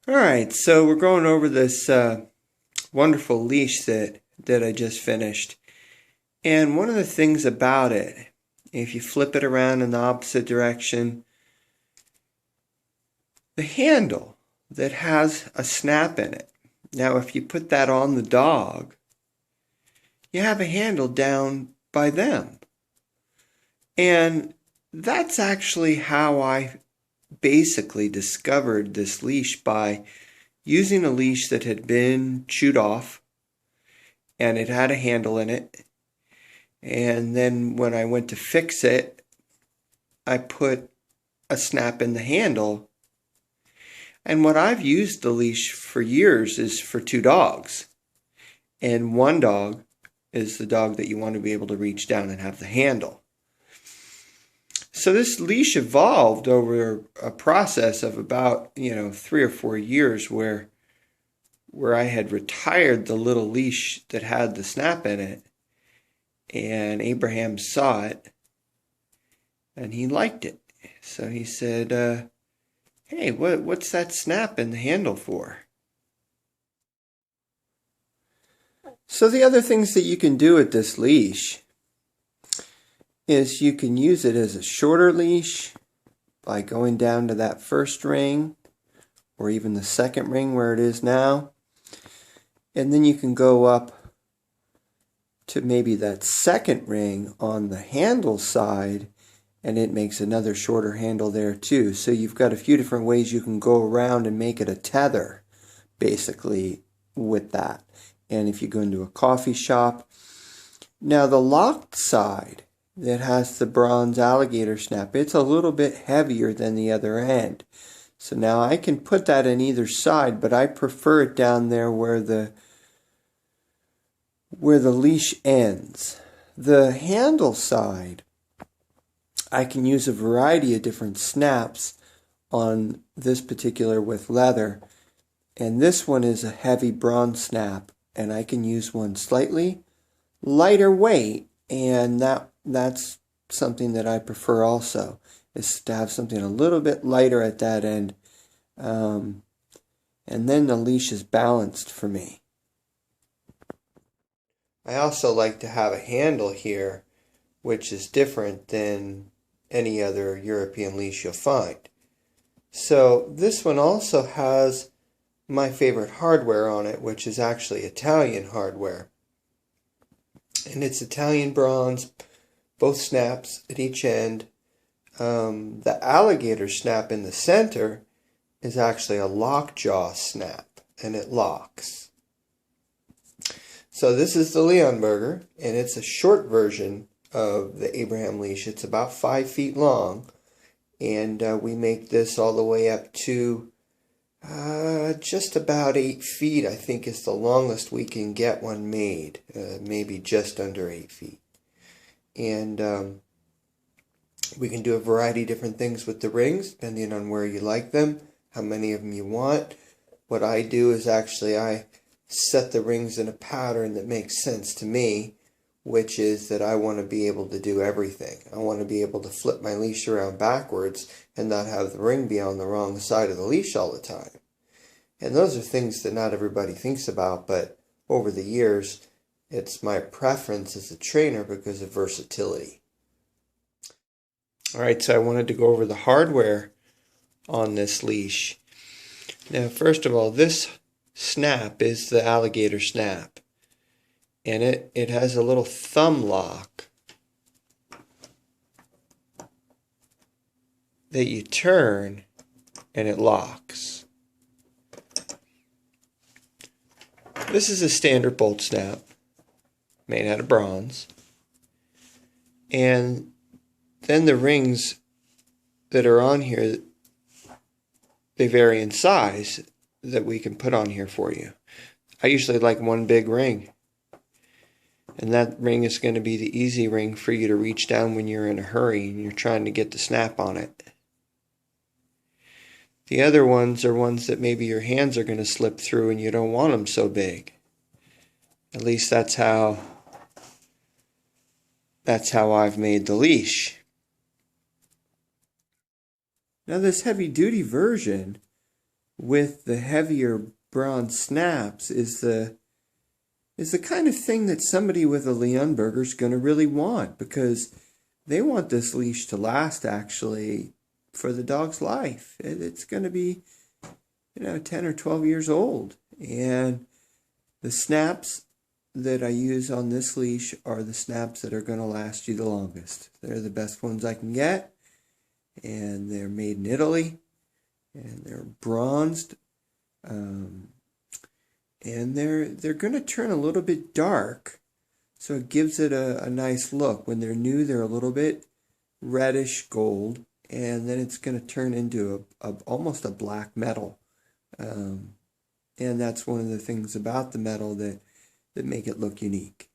Alright, so we're going over this wonderful leash that I just finished. And one of the things about it, if you flip it around in the opposite direction, the handle that has a snap in it. Now if you put that on the dog, you have a handle down by them. And that's actually how I basically discovered this leash, by using a leash that had been chewed off and it had a handle in it. And then when I went to fix it, I put a snap in the handle. And what I've used the leash for years is for two dogs. And one dog is the dog that you want to be able to reach down and have the handle. So this leash evolved over a process of about 3 or 4 years where I had retired the little leash that had the snap in it, and Abraham saw it and he liked it. So he said, hey, what's that snap in the handle for? So the other things that you can do with this leash is you can use it as a shorter leash by going down to that first ring or even the second ring where it is now. And then you can go up to maybe that second ring on the handle side, and it makes another shorter handle there too. So you've got a few different ways you can go around and make it a tether basically with that. And if you go into a coffee shop, now the locked side that has the bronze alligator snap, it's a little bit heavier than the other end. So now I can put that in either side, but I prefer it down there where the leash ends. The handle side, I can use a variety of different snaps on this particular with leather. And this one is a heavy bronze snap, and I can use one slightly lighter weight, and that's something that I prefer also, is to have something a little bit lighter at that end. And then the leash is balanced for me. I also like to have a handle here which is different than any other European leash you'll find. So this one also has my favorite hardware on it, which is actually Italian hardware. And it's Italian bronze, both snaps at each end. The alligator snap in the center is actually a lockjaw snap, and it locks. So this is the Leonberger, and it's a short version of the Abraham leash. It's about 5 feet long, and we make this all the way up to just about 8 feet, I think, is the longest we can get one made. Maybe just under 8 feet. And we can do a variety of different things with the rings, depending on where you like them, how many of them you want. What I do is actually I set the rings in a pattern that makes sense to me, which is that I want to be able to do everything. I want to be able to flip my leash around backwards and not have the ring be on the wrong side of the leash all the time. And those are things that not everybody thinks about, but over the years, it's my preference as a trainer because of versatility. Alright, so I wanted to go over the hardware on this leash. Now, first of all, this snap is the alligator snap. And it has a little thumb lock that you turn and it locks. This is a standard bolt snap made out of bronze. And then the rings that are on here, they vary in size that we can put on here for you. I usually like one big ring. And that ring is going to be the easy ring for you to reach down when you're in a hurry and you're trying to get the snap on it. The other ones are ones that maybe your hands are going to slip through and you don't want them so big. At least that's how I've made the leash. Now this heavy duty version with the heavier bronze snaps is the kind of thing that somebody with a Leonberger is going to really want, because they want this leash to last actually for the dog's life. It's going to be, 10 or 12 years old. And the snaps that I use on this leash are the snaps that are going to last you the longest. They're the best ones I can get, and they're made in Italy, and they're bronzed, and they're going to turn a little bit dark, so it gives it a nice look. When they're new, they're a little bit reddish gold, and then it's going to turn into almost a black metal. And that's one of the things about the metal that make it look unique.